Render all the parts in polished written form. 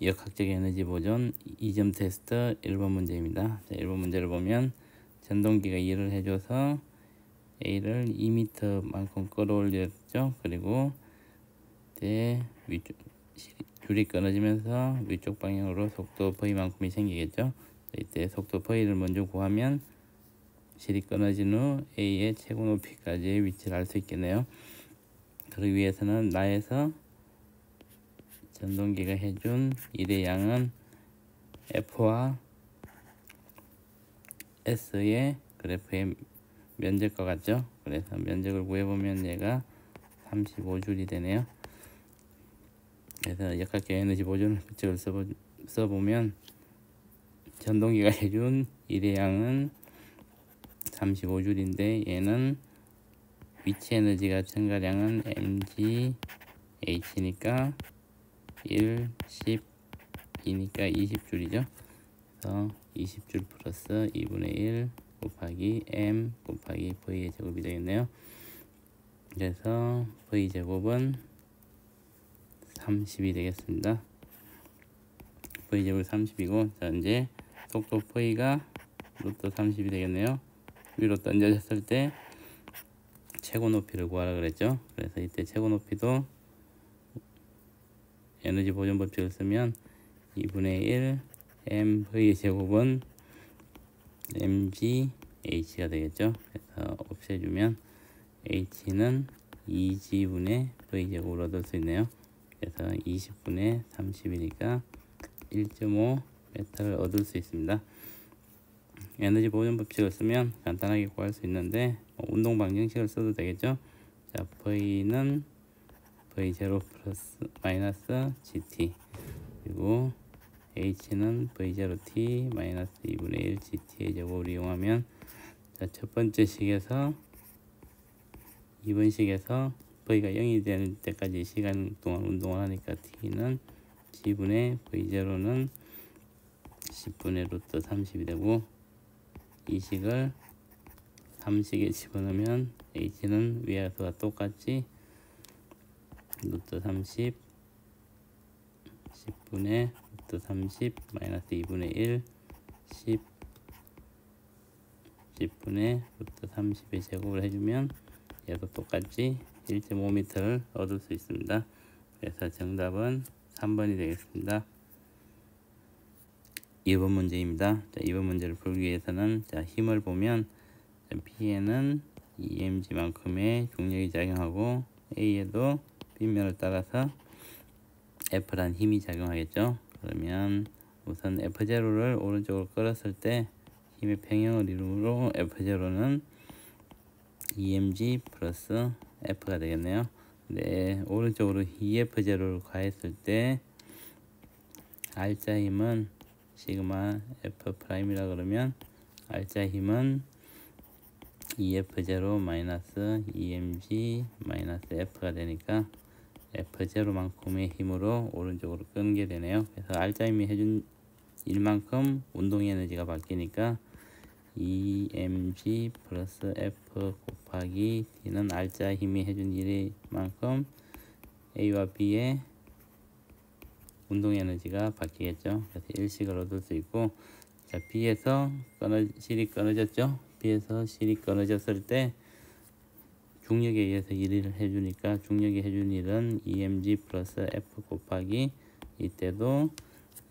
역학적 에너지 보존 2점 테스트 1번 문제입니다. 자, 1번 문제를 보면 전동기가 일을 해줘서 A를 2m만큼 끌어올렸죠. 그리고 위쪽 줄이 끊어지면서 위쪽 방향으로 속도 V만큼이 생기겠죠. 이때 속도 V를 먼저 구하면 실이 끊어진 후 A의 최고 높이까지의 위치를 알 수 있겠네요. 그러기 위해서는 나에서 전동기가 해준 일의 양은 F와 S의 그래프의 면적과 같죠. 그래서 면적을 구해보면 얘가 35줄이 되네요. 그래서 역학적 에너지 보존 법칙을 써보면 전동기가 해준 일의 양은 35줄인데 얘는 위치 에너지가 증가량은 mgh니까 1, 10, 2니까 20줄이죠. 그래서 20줄 플러스 2분의 1 곱하기 m 곱하기 v의 제곱이 되겠네요. 그래서 v 제곱은 30이 되겠습니다. v 제곱 30이고, 자 이제 속도 v가 루트 30이 되겠네요. 위로 던져졌을 때 최고 높이를 구하라 그랬죠. 그래서 이때 최고 높이도 에너지 보존 법칙을 쓰면 2분의 1 mv의 제곱은 mgh가 되겠죠. 그래서 없애주면 h는 2g분의 v 제곱을 얻을 수 있네요. 그래서 20분의 30이니까 1.5 m를 얻을 수 있습니다. 에너지 보존 법칙을 쓰면 간단하게 구할 수 있는데 운동 방정식을 써도 되겠죠. 자, V는 V0 플러스 마이너스 GT, 그리고 H는 V0T 마이너스 2분의 1 GT의 제곱을 이용하면, 자, 첫 번째 식에서 2번 식에서 V가 0이 될 때까지 시간 동안 운동을 하니까 T는 G분의 V0는 10분의 루트 30이 되고, 이 식을 3식에 집어넣으면 H는 위에서와 똑같이 루트 30 10분의 루트 30 마이너스 2분의 1 10 10분의 루트 30의 제곱을 해주면 얘도 똑같이 1.5m를 얻을 수 있습니다. 그래서 정답은 3번이 되겠습니다. 2번 문제입니다. 자, 2번 문제를 풀기 위해서는, 자, 힘을 보면 B에는 EMG만큼의 중력이 작용하고 A에도 빗면을 따라서 F란 힘이 작용하겠죠. 그러면 우선 F0를 오른쪽으로 끌었을 때 힘의 평형을 이루므로 F0는 EMG 플러스 F가 되겠네요. 네, 오른쪽으로 EF0를 가했을 때 R자 힘은 시그마 F 프라임이라 그러면 R자 힘은 EF0 마이너스 EMG 마이너스 F가 되니까 F0만큼의 힘으로 오른쪽으로 끄게 되네요. 그래서 R자 힘이 해준 일만큼 운동 에너지가 바뀌니까 EMG 플러스 F 곱하기 T는 R자 힘이 해준 일만큼 A와 B의 운동 에너지가 바뀌겠죠. 그래서 일식을 얻을 수 있고, 자, B에서 실이 끊어졌죠. B에서 실이 끊어졌을 때 중력에 의해서 일을 해주니까 중력이 해준 일은 EMG 플러스 F 곱하기, 이때도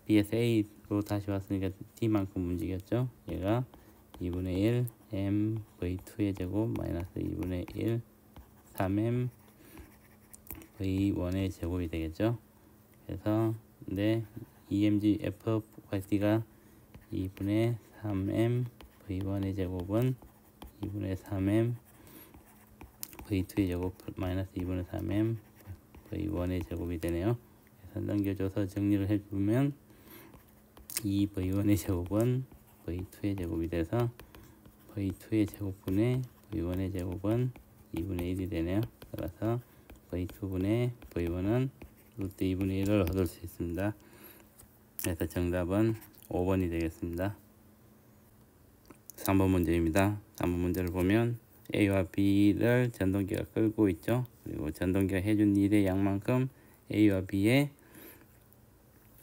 B에서 A로 다시 왔으니까 D만큼 움직였죠. 얘가 2분의 1 m v2의 제곱 마이너스 2분의 1 3m v1의 제곱이 되겠죠. 그래서 EMG F D가 2분의 3m v1의 제곱은 2분의 3m v2의 제곱 마이너스 2분의 3m v1의 제곱이 되네요. 그래서 넘겨줘서 정리를 해주면 2v1의 제곱은 v2의 제곱이 돼서 v2의 제곱분의 v1의 제곱은 2분의 1이 되네요. 따라서 v2분의 v1은 루트 2분의 1을 얻을 수 있습니다. 그래서 정답은 5번이 되겠습니다. 3번 문제입니다. 3번 문제를 보면 A와 B를 전동기가 끌고 있죠. 그리고 전동기가 해준 일의 양만큼 A와 B의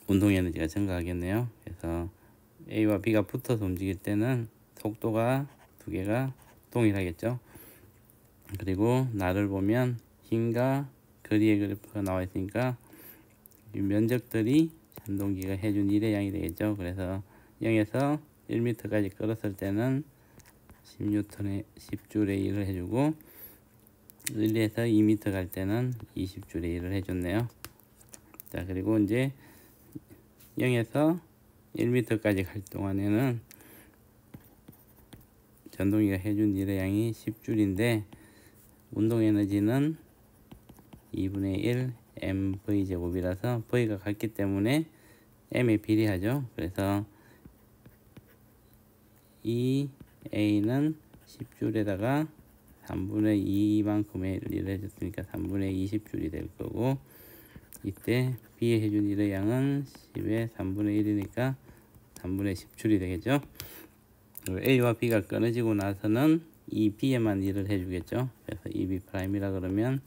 운동 에너지가 증가하겠네요. 그래서 A와 B가 붙어서 움직일 때는 속도가 두 개가 동일하겠죠. 그리고 나를 보면 힘과 거리의 그래프가 나와 있으니까 이 면적들이 전동기가 해준 일의 양이 되겠죠. 그래서 0에서 1m까지 끌었을 때는 10N의 10줄의 일을 해주고 1에서 2m 갈 때는 20줄의 일을 해줬네요. 자, 그리고 이제 0에서 1m까지 갈 동안에는 전동기가 해준 일의 양이 10줄인데 운동 에너지는 2분의 1 mv 제곱이라서 v가 같기 때문에 m에 비례하죠. 그래서 이 a는 10줄에다가 3분의 2만큼의 일을 해줬으니까 3분의 20줄이 될 거고, 이때 b에 해준 일의 양은 10의 3분의 1이니까 3분의 10줄이 되겠죠. A와 B가 끊어지고 나서는 이 B에만 일을 해주겠죠. 그래서 이 B 프라임이라 그러면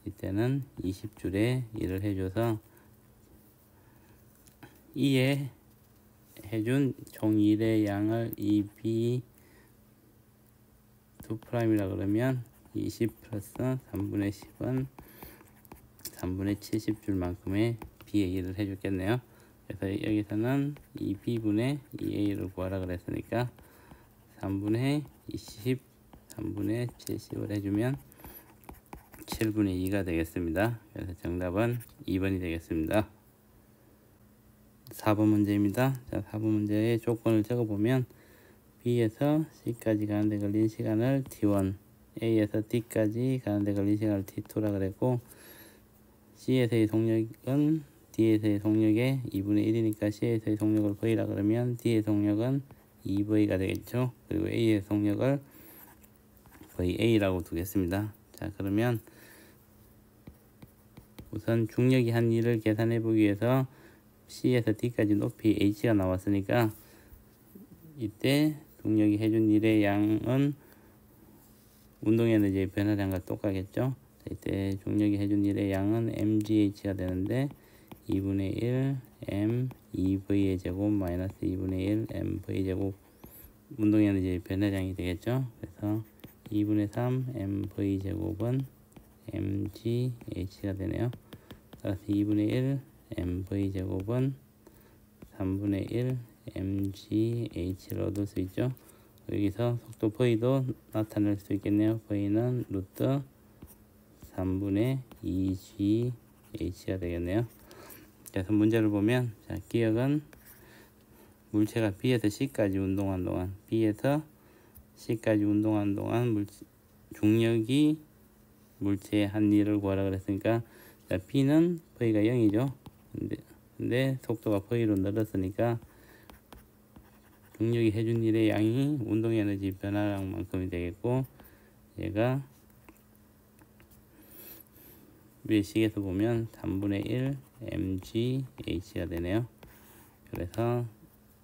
이때는 20줄에 일을 해줘서 E에 해준 총 일의 양을 이 B 2 프라임이라 그러면 20 플러스 3분의 10은 3분의 70줄만큼의 B에 일을 해줬겠네요. 그래서 여기서는 이 B분의 이 A를 구하라 그랬으니까 3분의 20, 3분의 70을 해주면 7분의 2가 되겠습니다. 그래서 정답은 2번이 되겠습니다. 4번 문제입니다. 자, 4번 문제의 조건을 적어보면 B에서 C까지 가는데 걸린 시간을 T1, A에서 D까지 가는데 걸린 시간을 T2라 그랬고, C에서의 속력은 D에서의 속력의 2분의 1이니까 C에서의 속력을 V라 그러면 D의 속력은 2V가 되겠죠. 그리고 A의 속력을 VA라고 두겠습니다. 자, 그러면 우선 중력이 한 일을 계산해 보기 위해서 C에서 D까지 높이 H가 나왔으니까 이때 중력이 해준 일의 양은 운동 에너지의 변화량과 똑같겠죠. 자, 이때 중력이 해준 일의 양은 mgh가 되는데 2분의 1 m 2v의 제곱 마이너스 2분의 1 mv 제곱 운동 에너지의 변화량이 되겠죠. 그래서 2분의 3 mv 제곱은 mgh가 되네요. 따라서 2분의 1 mv 제곱은 3분의 1 mgh를 얻을 수 있죠. 여기서 속도 v도 나타낼 수 있겠네요. v는 루트 3분의 2gh가 되겠네요. 그래서 문제를 보면, 자, 기억은 물체가 B에서 C까지 운동한 동안, B에서 C까지 운동한 동안 중력이 물체의 한 일을 구하라 그랬으니까, 자, B는 V가 0이죠. 근데 속도가 V로 늘었으니까 중력이 해준 일의 양이 운동 에너지 변화량만큼이 되겠고, 얘가 위에 식에서 보면 3분의 1 mgh가 되네요. 그래서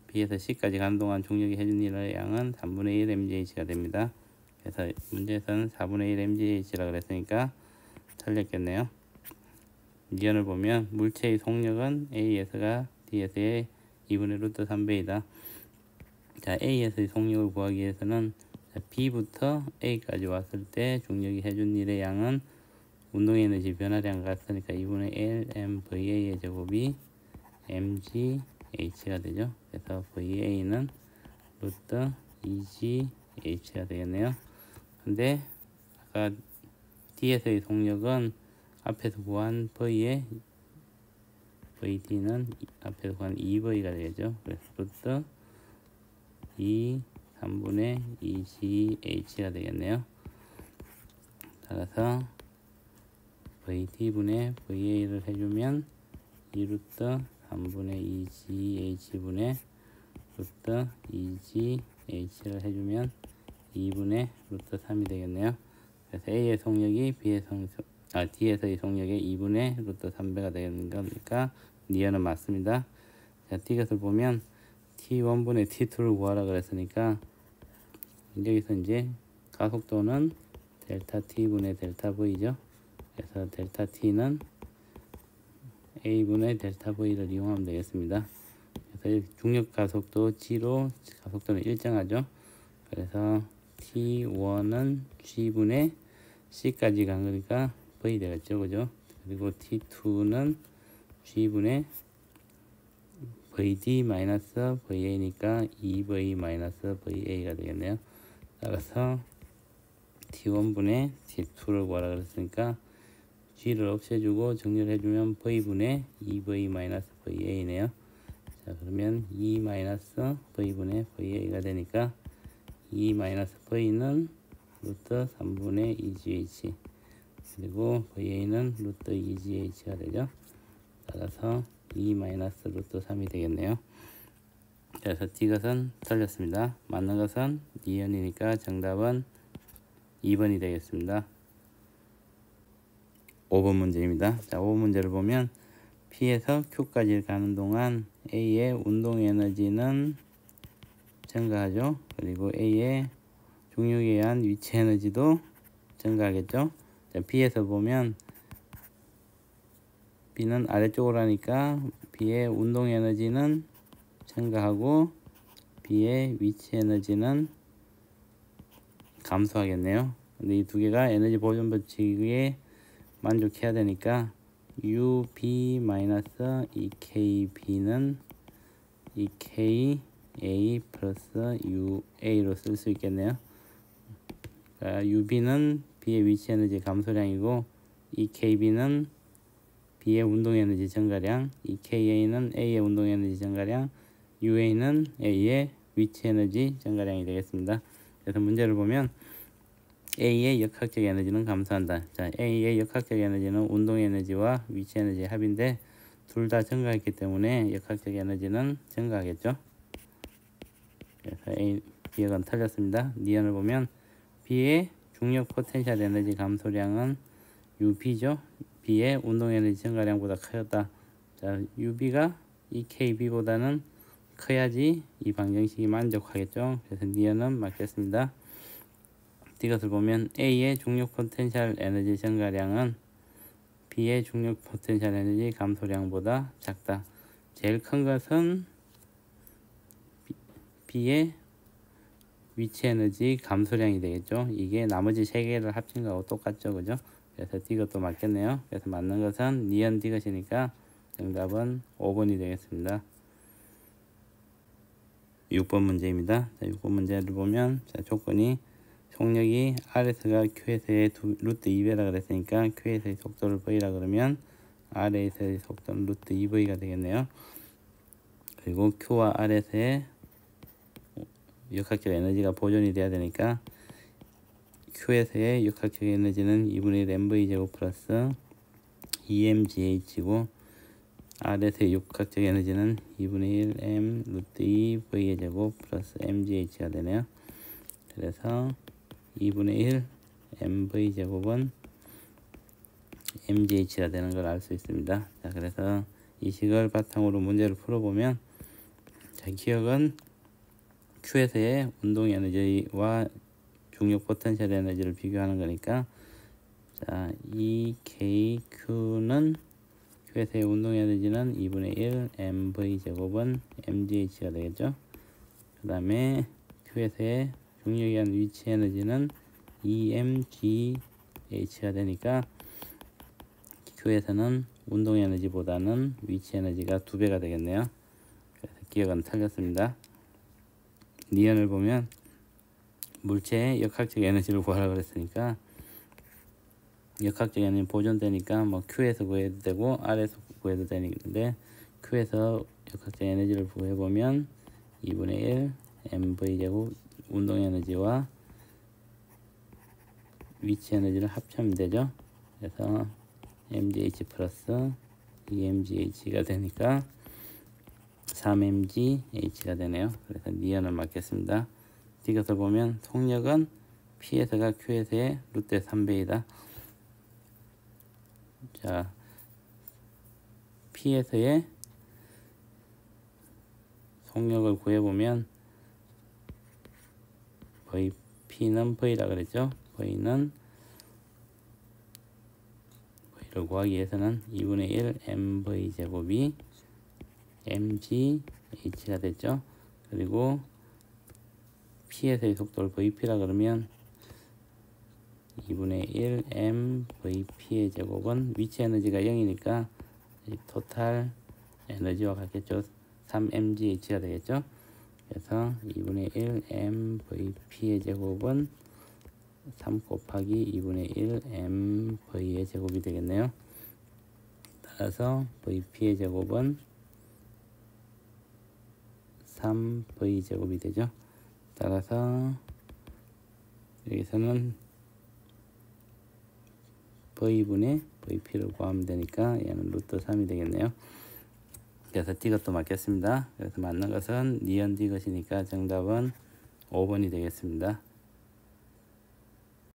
B에서 C까지 가는 동안 중력이 해준 일의 양은 3분의 1 mgh가 됩니다. 그래서 문제에서는 4분의 1 mgh라 그랬으니까 틀렸겠네요. 니은을 보면 물체의 속력은 A에서가 D에서의 2분의 루트 3배이다. 자, A에서의 속력을 구하기 위해서는 B부터 A까지 왔을 때 중력이 해준 일의 양은 운동 에너지 변화량 같으니까 2분의 1 mVA의 제곱이 mgh가 되죠. 그래서 VA는 루트 2gh가 되겠네요. 근데 아까 D에서의 속력은 앞에서 구한 V의 VD는 앞에서 구한 2V가 되겠죠. 그래서 루트 2 3분의 2GH가 되겠네요. 따라서 VD분의 VA를 해주면 2루트 3분의 2GH분의 루트 2GH를 해주면 2분의 루트 3이 되겠네요. 그래서 A의 속력이 D에서의 속력의 2분의 루트 3배가 되는 거니까 니은은 맞습니다. 자, T것을 보면 T1분의 T2를 구하라 그랬으니까 여기서 이제 가속도는 델타 T분의 델타 V죠. 그래서 델타 T는 A분의 델타 V를 이용하면 되겠습니다. 그래서 중력 가속도 G로 가속도는 일정하죠. 그래서 T1은 G분의 C까지 간 거니까 V 되겠죠. 그죠? 그리고 T2는 G분의 VD-VA니까 2V-VA가 되겠네요. 따라서 T1분의 T2를 구하라 그랬으니까 G를 없애주고 정리를 해주면 V분의 2V-VA네요. 자, 그러면 2-V분의 VA가 되니까 2-V는 루트 3분의 2GH 그리고 VA는 루트 2GH가 되죠. 따라서 2 마이너스 루트 3이 되겠네요. 그래서 D것은 틀렸습니다. 맞는 것은 니은이니까 정답은 2번이 되겠습니다. 5번 문제입니다. 자, 5번 문제를 보면 P에서 Q까지 가는 동안 A의 운동 에너지는 증가하죠. 그리고 A의 중력에 의한 위치 에너지도 증가하겠죠. 자, P에서 보면 B는 아래쪽으로 하니까 B의 운동 에너지는 증가하고 B의 위치 에너지는 감소하겠네요. 근데 이 두 개가 에너지 보존 법칙에 만족해야 되니까 UB-EKB는 EKA 플러스 UA로 쓸 수 있겠네요. 그러니까 UB는 B의 위치 에너지 감소량이고 EKB는 B의 운동 에너지 증가량, EKA는 A의 운동 에너지 증가량, UA는 A의 위치 에너지 증가량이 되겠습니다. 그래서 문제를 보면 A의 역학적 에너지는 감소한다. 자, A의 역학적 에너지는 운동 에너지와 위치 에너지의 합인데 둘 다 증가했기 때문에 역학적 에너지는 증가하겠죠. 그래서 B역은 틀렸습니다. 니은을 보면 B의 중력 포텐셜 에너지 감소량은 UB죠. B의 운동 에너지 증가량보다 크였다. 자, UB가 EKB보다는 커야지 이 방정식이 만족하겠죠. 그래서 니은은 맞겠습니다. 이것을 보면 A의 중력 포텐셜 에너지 증가량은 B의 중력 포텐셜 에너지 감소량보다 작다. 제일 큰 것은 B의 위치 에너지 감소량이 되겠죠. 이게 나머지 세 개를 합친 거하고 똑같죠. 그죠? 그래서 D것도 맞겠네요. 그래서 맞는 것은 니은 D것이니까 정답은 5번이 되겠습니다. 6번 문제입니다. 자, 6번 문제를 보면 자, 조건이 속력이 R에서가 Q에서의 루트 2배라 그랬으니까 Q에서의 속도를 V라 그러면 R에서의 속도는 루트 2V가 되겠네요. 그리고 Q와 R에서의 역학적 에너지가 보존이 돼야 되니까 Q에서의 역학적 에너지는 2분의 1 mv 제곱 플러스 2mgh고 R에서의 역학적 에너지는 2분의 1 m 루트 2 v의 제곱 플러스 mgh가 되네요. 그래서 2분의 1 mv 제곱은 mgh가 되는 걸 알 수 있습니다. 자, 그래서 이 식을 바탕으로 문제를 풀어보면 자, 기억은 Q에서의 운동 에너지와 중력 포텐셜 에너지를 비교하는 거니까 자, EKQ는 Q에서의 운동 에너지는 2분의 1 mv 제곱은 mgh가 되겠죠. 그 다음에 Q에서의 중력에 의한 위치 에너지는 EMGH가 되니까 Q에서는 운동 에너지보다는 위치 에너지가 2배가 되겠네요. 그래서 기억은 틀렸습니다. 니은을 보면 물체의 역학적 에너지를 구하라 그랬으니까 역학적 에너지 보존되니까 뭐 Q에서 구해도 되고 R에서 구해도 되는데 Q에서 역학적 에너지를 구해보면 2분의 1 mv 제곱 운동 에너지와 위치 에너지를 합치면 되죠. 그래서 mgh 플러스 2mgh가 되니까 3mgh가 되네요. 그래서 니은을 맞겠습니다. 이것을 보면 속력은 P에서가 Q에서의 루트 3배이다. 자, P에서의 속력을 구해보면 P는 V라 그랬죠. V를 구하기 위해서는 2분의 1 mv 제곱이 mgh가 됐죠. 그리고 p에서의 속도를 vp라 그러면 2분의 1 mvp의 제곱은 위치 에너지가 0이니까 토탈 에너지와 같겠죠. 3mgh가 되겠죠. 그래서 2분의 1 mvp의 제곱은 3 곱하기 2분의 1 mv의 제곱이 되겠네요. 따라서 vp의 제곱은 3v 제곱이 되죠. 따라서 여기서는 v분의 vp를 구하면 되니까 얘는 루트 3이 되겠네요. 그래서 D것도 맞겠습니다. 그래서 맞는 것은 니은 D것이니까 정답은 5번이 되겠습니다.